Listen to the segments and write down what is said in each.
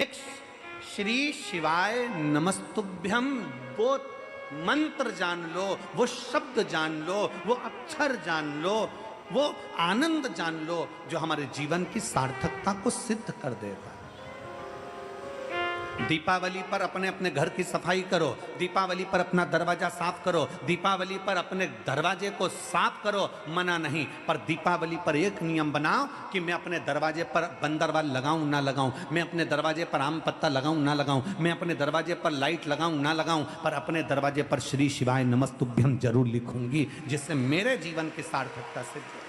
एक श्री शिवाय नमस्तुभ्यम, वो मंत्र जान लो, वो शब्द जान लो, वो अक्षर जान लो, वो आनंद जान लो जो हमारे जीवन की सार्थकता को सिद्ध कर देगा। दीपावली पर अपने अपने घर की सफाई करो, दीपावली पर अपना दरवाजा साफ करो, दीपावली पर अपने दरवाजे को साफ करो, मना नहीं। पर दीपावली पर एक नियम बनाओ कि मैं अपने दरवाजे पर बंदरवाल लगाऊं ना लगाऊं, मैं अपने दरवाजे पर आम पत्ता लगाऊं ना लगाऊं, मैं अपने दरवाजे पर लाइट लगाऊं ना लगाऊं, पर अपने दरवाजे पर श्री शिवाय नमस्तुभ्यम जरूर लिखूंगी, जिससे मेरे जीवन की सार्थकता सिद्ध हो।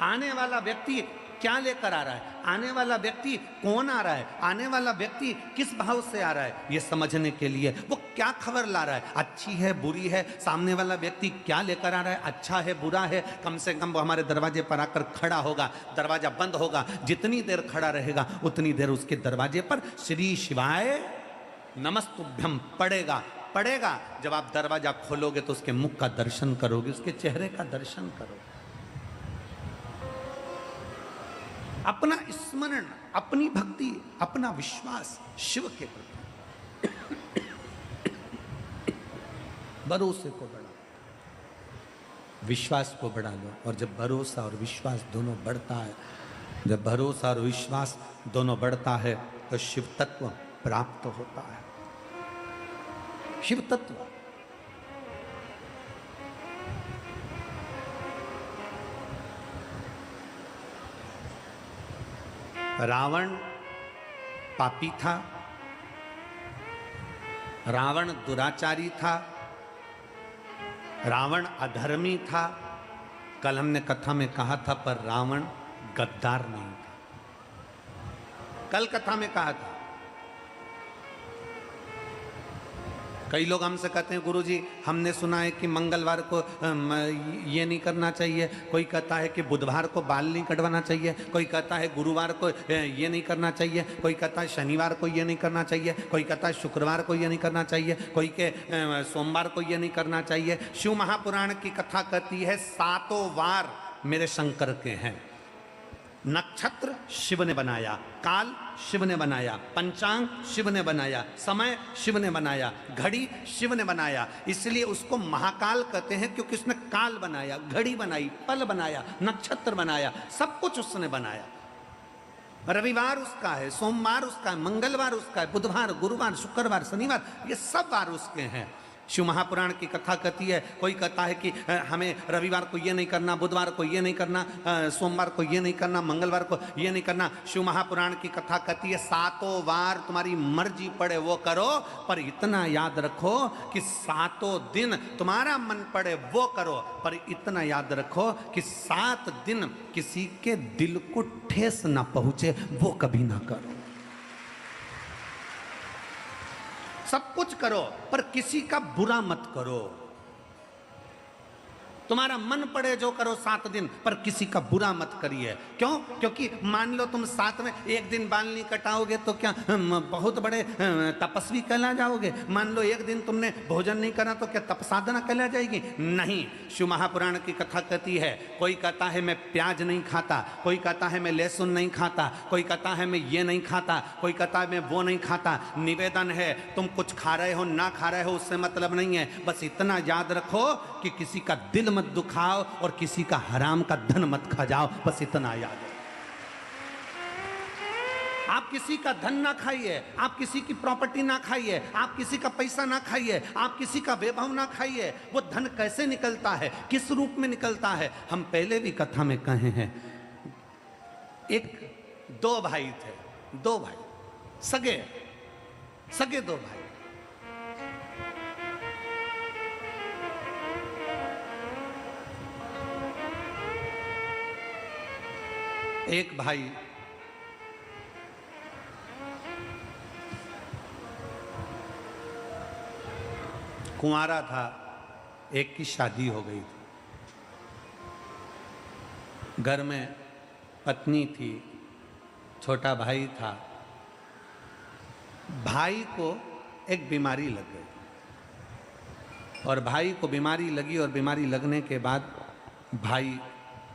आने वाला व्यक्ति क्या लेकर आ रहा है, आने वाला व्यक्ति कौन आ रहा है, आने वाला व्यक्ति किस भाव से आ रहा है, यह समझने के लिए वो क्या खबर ला रहा है, अच्छी है बुरी है, सामने वाला व्यक्ति क्या लेकर आ रहा है, अच्छा है बुरा है, कम से कम वो हमारे दरवाजे पर आकर खड़ा होगा, दरवाजा बंद होगा, जितनी देर खड़ा रहेगा उतनी देर उसके दरवाजे पर श्री शिवाय नमस्तुभ्यम पड़ेगा। जब आप दरवाजा खोलोगे तो उसके मुख का दर्शन करोगे, उसके चेहरे का दर्शन करोगे। अपना स्मरण, अपनी भक्ति, अपना विश्वास शिव के प्रति, भरोसे को बढ़ाओ, विश्वास को बढ़ा लो। और जब भरोसा और विश्वास दोनों बढ़ता है, जब भरोसा और विश्वास दोनों बढ़ता है तो शिव तत्व प्राप्त होता है। शिव तत्व रावण पापी था, रावण दुराचारी था, रावण अधर्मी था। कल हमने कथा में कहा था, पर रावण गद्दार नहीं था। कल कथा में कहा था। कई लोग हमसे कहते हैं गुरुजी हमने सुना है कि मंगलवार को ये नहीं करना चाहिए, कोई कहता है कि बुधवार को बाल नहीं कटवाना चाहिए, कोई कहता है गुरुवार को ये नहीं करना चाहिए, कोई कहता है शनिवार को ये नहीं करना चाहिए, कोई कहता है शुक्रवार को ये नहीं करना चाहिए, कोई के सोमवार को ये नहीं करना चाहिए। शिव महापुराण की कथा कहती है 7 वार मेरे शंकर के हैं। नक्षत्र शिव ने बनाया, काल शिव ने बनाया, पंचांग शिव ने बनाया, समय शिव ने बनाया, घड़ी शिव ने बनाया। इसलिए उसको महाकाल कहते हैं क्योंकि उसने काल बनाया, घड़ी बनाई, पल बनाया, नक्षत्र बनाया, सब कुछ उसने बनाया। रविवार उसका है, सोमवार उसका है, मंगलवार उसका है, बुधवार, गुरुवार, शुक्रवार, शनिवार, ये सब वार उसके हैं। शिव महापुराण की कथा कहती है, कोई कहता है कि हमें रविवार को ये नहीं करना, बुधवार को ये नहीं करना, सोमवार को ये नहीं करना, मंगलवार को ये नहीं करना। शिव महापुराण की कथा कहती है 7 वार तुम्हारी मर्जी पड़े वो करो, पर इतना याद रखो कि 7 दिन तुम्हारा मन पड़े वो करो, पर इतना याद रखो कि 7 दिन किसी के दिल को ठेस ना पहुंचे वो कभी ना करो। सब कुछ करो पर किसी का बुरा मत करो। तुम्हारा मन पड़े जो करो 7 दिन, पर किसी का बुरा मत करिए। क्यों? क्योंकि मान लो तुम 7 में एक दिन बाल नहीं कटाओगे तो क्या बहुत बड़े तपस्वी कहला जाओगे? मान लो एक दिन तुमने भोजन नहीं करा तो क्या तप साधना कहला जाएगी? नहीं। शिव महापुराण की कथा कहती है, कोई कहता है मैं प्याज नहीं खाता, कोई कहता है मैं लहसुन नहीं खाता, कोई कहता है मैं ये नहीं खाता, कोई कहता है मैं वो नहीं खाता। निवेदन है, तुम कुछ खा रहे हो ना खा रहे हो उससे मतलब नहीं है, बस इतना याद रखो कि किसी का दिल मत दुखाओ और किसी का हराम का धन मत खा जाओ, बस इतना याद है। आप किसी का धन ना खाइए, आप किसी की प्रॉपर्टी ना खाइए, आप किसी का पैसा ना खाइए, आप किसी का वैभव ना खाइए। वो धन कैसे निकलता है, किस रूप में निकलता है, हम पहले भी कथा में कहे हैं। 2 भाई थे, 2 भाई सगे 2 भाई। एक भाई कुंवारा था, एक की शादी हो गई थी, घर में पत्नी थी, छोटा भाई था। भाई को एक बीमारी लग गई और भाई को बीमारी लगी और बीमारी लगने के बाद भाई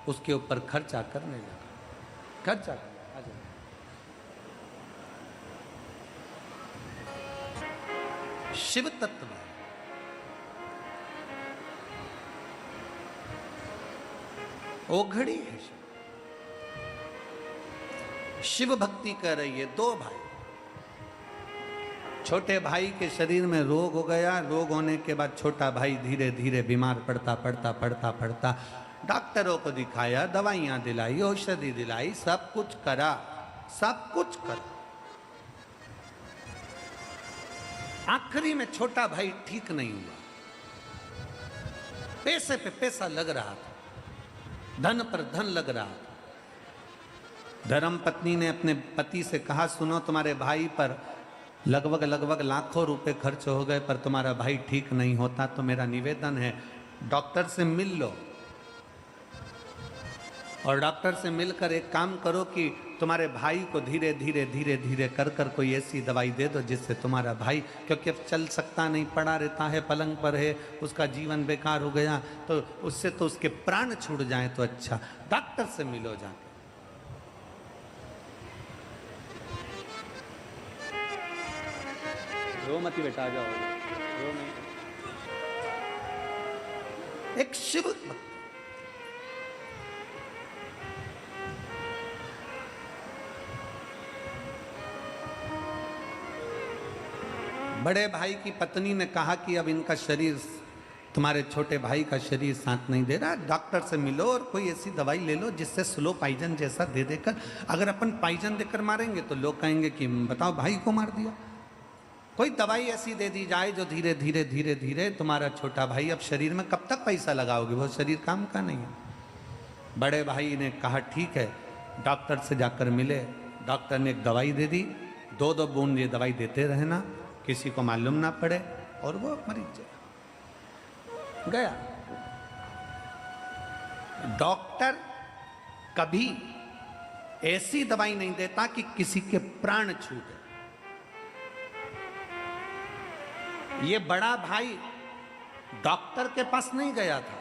उसके ऊपर खर्चा करने लगा। खर्चा शिव तत्व है। ओघड़ी है शिव भक्ति कर रही है। दो भाई, छोटे भाई के शरीर में रोग हो गया। रोग होने के बाद छोटा भाई धीरे धीरे बीमार पड़ता डॉक्टरों को दिखाया, दवाइयां दिलाई, औषधि दिलाई, सब कुछ करा। आखिरी में छोटा भाई ठीक नहीं हुआ। पैसे पे पैसा लग रहा था, धन पर धन लग रहा था। धर्म पत्नी ने अपने पति से कहा, सुनो, तुम्हारे भाई पर लगभग लाखों रुपए खर्च हो गए, पर तुम्हारा भाई ठीक नहीं होता, तो मेरा निवेदन है डॉक्टर से मिल लो, और डॉक्टर से मिलकर एक काम करो कि तुम्हारे भाई को धीरे धीरे कर कोई ऐसी दवाई दे दो जिससे तुम्हारा भाई, क्योंकि अब चल सकता नहीं, पड़ा रहता है, पलंग पर है, उसका जीवन बेकार हो गया, तो उससे तो उसके प्राण छूट जाए तो अच्छा, डॉक्टर से मिलो जाके। रो मत बेटा, आ जाओ, रो नहीं। एक शिव भक्त, बड़े भाई की पत्नी ने कहा कि अब इनका शरीर, तुम्हारे छोटे भाई का शरीर साथ नहीं दे रहा, डॉक्टर से मिलो और कोई ऐसी दवाई ले लो जिससे स्लो पॉइजन जैसा दे देकर, अगर अपन पॉइजन देकर मारेंगे तो लोग कहेंगे कि बताओ भाई को मार दिया। कोई दवाई ऐसी दे दी जाए जो धीरे धीरे तुम्हारा छोटा भाई, अब शरीर में कब तक पैसा लगाओगे, वो शरीर काम का नहीं है। बड़े भाई ने कहा ठीक है, डॉक्टर से जाकर मिले। डॉक्टर ने एक दवाई दे दी, 2 बूंद ये दवाई देते रहना, किसी को मालूम ना पड़े, और वो मरीज गया। डॉक्टर कभी ऐसी दवाई नहीं देता कि किसी के प्राण छूटे। ये बड़ा भाई डॉक्टर के पास नहीं गया था,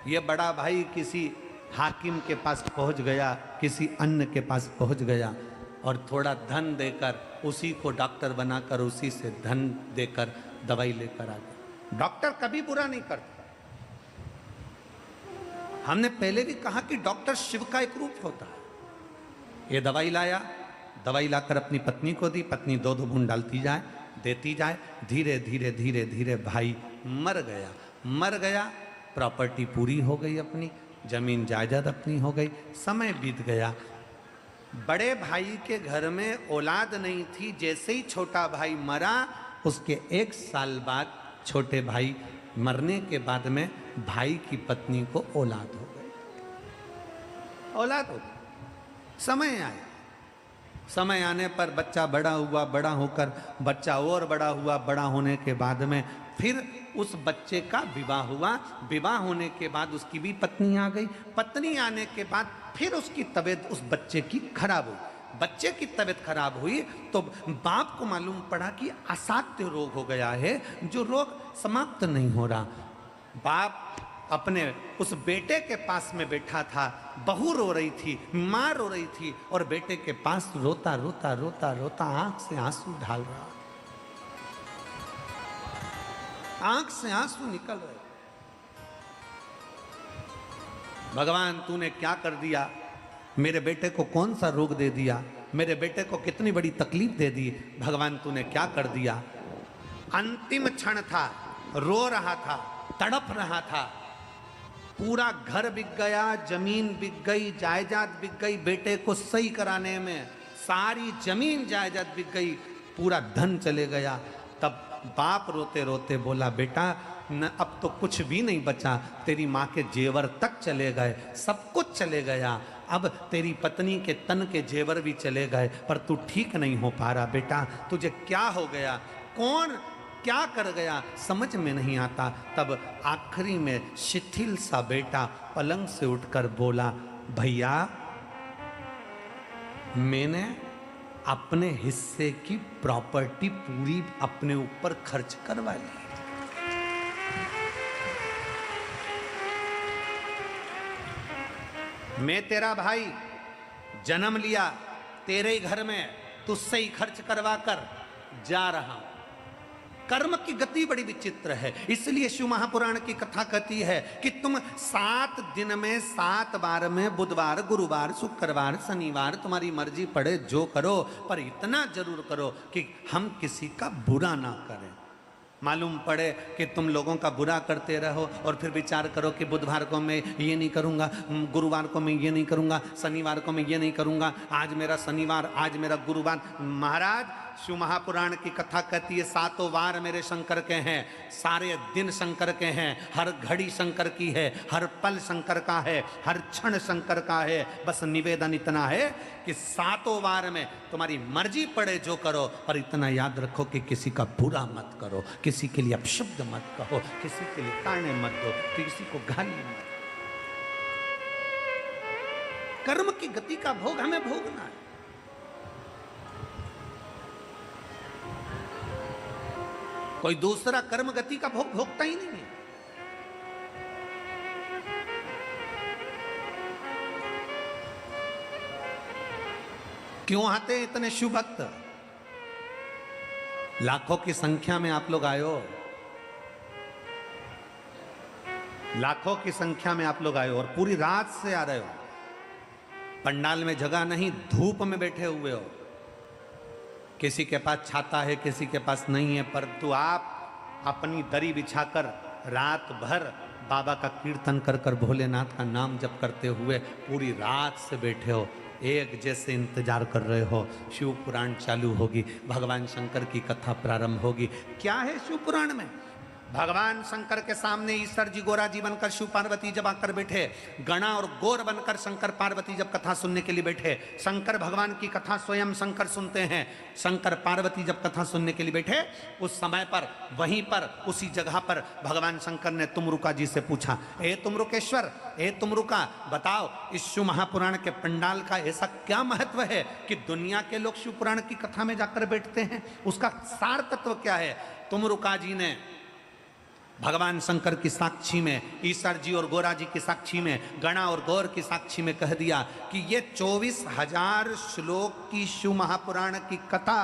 ये बड़ा भाई किसी हाकिम के पास पहुंच गया, किसी अन्य के पास पहुंच गया, और थोड़ा धन देकर उसी को डॉक्टर बनाकर उसी से धन देकर दवाई लेकर आ गया। डॉक्टर कभी बुरा नहीं करता। हमने पहले भी कहा कि डॉक्टर शिव का एक रूप होता है। ये दवाई लाया, दवाई लाकर अपनी पत्नी को दी, पत्नी 2 बूंद डालती जाए, देती जाए, धीरे धीरे भाई मर गया। प्रॉपर्टी पूरी हो गई, अपनी जमीन जायदाद अपनी हो गई, समय बीत गया। बड़े भाई के घर में औलाद नहीं थी। जैसे ही छोटा भाई मरा, उसके 1 साल बाद छोटे भाई मरने के बाद में भाई की पत्नी को औलाद हो गई। समय आया, समय आने पर बच्चा बड़ा हुआ, बड़ा होकर बच्चा और बड़ा हुआ, बड़ा होने के बाद में फिर उस बच्चे का विवाह हुआ। विवाह होने के बाद उसकी भी पत्नी आ गई। पत्नी आने के बाद फिर उसकी तबीयत उस बच्चे की खराब हुई। बच्चे की तबीयत खराब हुई तो बाप को मालूम पड़ा कि असाध्य रोग हो गया है, जो रोग समाप्त नहीं हो रहा। बाप अपने उस बेटे के पास में बैठा था, बहू रो रही थी, माँ रो रही थी, और बेटे के पास रोता आंख से आंसू ढाल रहा, आंख से आंसू निकल रहे। भगवान तूने क्या कर दिया, मेरे बेटे को कौन सा रोग दे दिया, मेरे बेटे को कितनी बड़ी तकलीफ दे दी, भगवान तूने क्या कर दिया। अंतिम क्षण था, रो रहा था, तड़प रहा था। पूरा घर बिक गया, जमीन बिक गई, जायदाद बिक गई, बेटे को सही कराने में सारी जमीन जायदाद बिक गई, पूरा धन चले गया। तब बाप रोते रोते बोला, बेटा न अब तो कुछ भी नहीं बचा, तेरी माँ के जेवर तक चले गए, सब कुछ चले गया, अब तेरी पत्नी के तन के जेवर भी चले गए, पर तू ठीक नहीं हो पा रहा बेटा, तुझे क्या हो गया, कौन क्या कर गया, समझ में नहीं आता। तब आखिरी में शिथिल सा बेटा पलंग से उठकर बोला, भैया मैंने अपने हिस्से की प्रॉपर्टी पूरी अपने ऊपर खर्च करवा ली। मैं तेरा भाई, जन्म लिया तेरे ही घर में, तुझसे ही खर्च करवा कर जा रहा हूं। कर्म की गति बड़ी विचित्र है। इसलिए शिव महापुराण की कथा कहती है कि तुम 7 दिन में 7 बार में बुधवार, गुरुवार, शुक्रवार, शनिवार तुम्हारी मर्जी पड़े जो करो, पर इतना जरूर करो कि हम किसी का बुरा ना करें। मालूम पड़े कि तुम लोगों का बुरा करते रहो और फिर विचार करो कि बुधवार को मैं ये नहीं करूँगा, गुरुवार को मैं ये नहीं करूँगा, शनिवार को मैं ये नहीं करूँगा, आज मेरा शनिवार, आज मेरा गुरुवार। महाराज शिव महापुराण की कथा कहती है 7 वार मेरे शंकर के हैं, सारे दिन शंकर के हैं, हर घड़ी शंकर की है, हर पल शंकर का है, हर क्षण शंकर का है। बस निवेदन इतना है कि 7 वार में तुम्हारी मर्जी पड़े जो करो, पर इतना याद रखो कि किसी का बुरा मत करो, किसी के लिए अपशब्द मत कहो, किसी के लिए ताने मत दो, किसी को गाली मत। कर्म की गति का भोग हमें भोगना है। कोई दूसरा कर्म गति का भोग भोगता ही नहीं है। क्यों आते हैं इतने शिव भक्त? लाखों की संख्या में आप लोग आए हो, लाखों की संख्या में आप लोग आए हो और पूरी रात से आ रहे हो। पंडाल में जगह नहीं, धूप में बैठे हुए हो। किसी के पास छाता है, किसी के पास नहीं है, परंतु आप अपनी दरी बिछाकर रात भर बाबा का कीर्तन कर कर भोलेनाथ का नाम जप करते हुए पूरी रात से बैठे हो। एक जैसे इंतजार कर रहे हो, शिव पुराण चालू होगी, भगवान शंकर की कथा प्रारंभ होगी। क्या है शिव पुराण में? भगवान शंकर के सामने ईश्वर जी गोरा जी बनकर शिव पार्वती जब आकर बैठे, गणा और गोर बनकर शंकर पार्वती जब कथा सुनने के लिए बैठे, शंकर भगवान की कथा स्वयं शंकर सुनते हैं। शंकर पार्वती जब कथा सुनने के लिए बैठे, उस समय पर वहीं पर उसी जगह पर भगवान शंकर ने तुमरुका जी से पूछा, ए तुमरुकेश्वर, ए तुमरुका, बताओ इस शिव महापुराण के पंडाल का ऐसा क्या महत्व है कि दुनिया के लोग शिव पुराण की कथा में जाकर बैठते हैं? उसका सार तत्व क्या है? तुमरुका जी ने भगवान शंकर की साक्षी में, ईश्वर जी और गोरा जी की साक्षी में, गणा और गौर की साक्षी में कह दिया कि ये 24,000 श्लोक की शिव महापुराण की कथा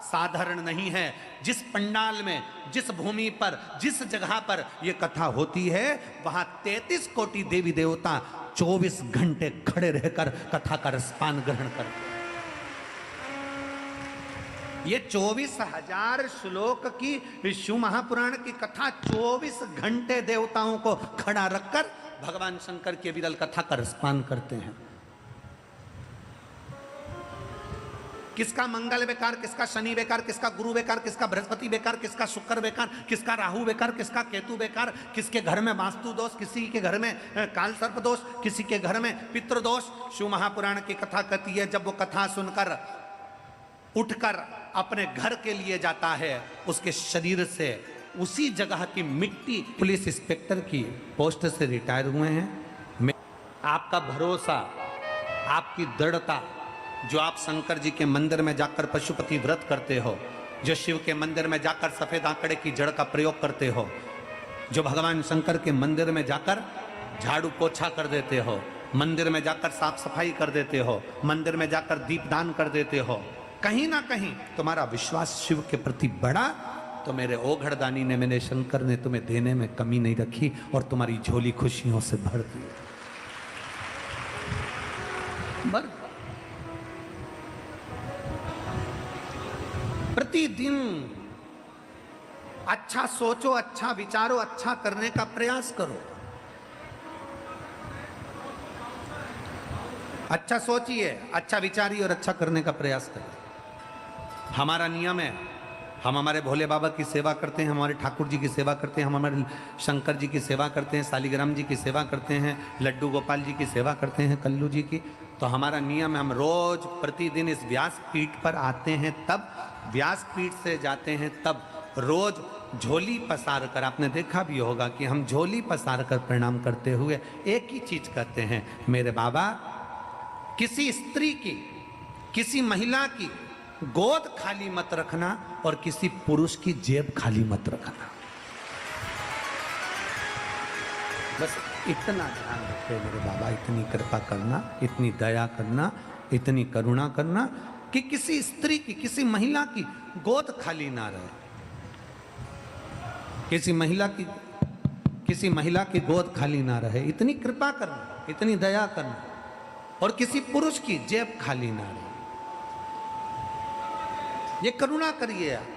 साधारण नहीं है। जिस पंडाल में, जिस भूमि पर, जिस जगह पर यह कथा होती है, वहां 33 कोटि देवी देवता 24 घंटे खड़े रहकर कथा का रसपान ग्रहण करते हैं। ये 24,000 श्लोक की शिव महापुराण की कथा 24 घंटे देवताओं को खड़ा रखकर भगवान शंकर की विरल कथा का रसपान करते हैं। किसका मंगल बेकार, किसका शनि बेकार, किसका गुरु बेकार, किसका बृहस्पति बेकार, किसका शुक्र बेकार, किसका राहु बेकार, किसका केतु बेकार, किसके घर में वास्तु दोष, किसी के घर में काल सर्प दोष, किसी के घर में पितृ दोष। शिव महापुराण की कथा कहती है, जब वो कथा सुनकर उठकर अपने घर के लिए जाता है, उसके शरीर से उसी जगह की मिट्टी, पुलिस इंस्पेक्टर की पोस्ट से रिटायर हुए हैं। आपका भरोसा, आपकी दृढ़ता, जो आप शंकर जी के मंदिर में जाकर पशुपति व्रत करते हो, जो शिव के मंदिर में जाकर सफेद आंकड़े की जड़ का प्रयोग करते हो, जो भगवान शंकर के मंदिर में जाकर झाड़ू पोछा कर देते हो, मंदिर में जाकर साफ सफाई कर देते हो, मंदिर में जाकर दीपदान कर देते हो, कहीं ना कहीं तुम्हारा विश्वास शिव के प्रति बढ़ा, तो मेरे ओघड़दानी ने, मेरे शंकर ने तुम्हें देने में कमी नहीं रखी और तुम्हारी झोली खुशियों से भर दी। प्रतिदिन अच्छा सोचो, अच्छा विचारो, अच्छा करने का प्रयास करो। अच्छा सोचिए, अच्छा विचारिए और अच्छा करने का प्रयास करिए। हमारा नियम है, हम हमारे भोले बाबा की सेवा करते हैं, हमारे ठाकुर जी की सेवा करते हैं, हम हमारे शंकर जी की सेवा करते हैं, शालिग्राम जी की सेवा करते हैं, लड्डू गोपाल जी की सेवा करते हैं, कल्लू जी की। तो हमारा नियम है, हम रोज प्रतिदिन इस व्यासपीठ पर आते हैं, तब व्यासपीठ से जाते हैं, तब रोज झोली पसार कर, आपने देखा भी होगा कि हम झोली पसार कर प्रणाम करते हुए एक ही चीज कहते हैं, मेरे बाबा, किसी स्त्री की, किसी महिला की गोद खाली मत रखना और किसी पुरुष की जेब खाली मत रखना। बस इतना ध्यान रखे मेरे बाबा, इतनी कृपा करना, इतनी दया करना, इतनी करुणा करना कि किसी स्त्री की, किसी महिला की गोद खाली ना रहे। किसी महिला की गोद खाली ना रहे, इतनी कृपा करना, इतनी दया करना। और किसी पुरुष की जेब खाली ना रहे, ये करुणा करिए आप।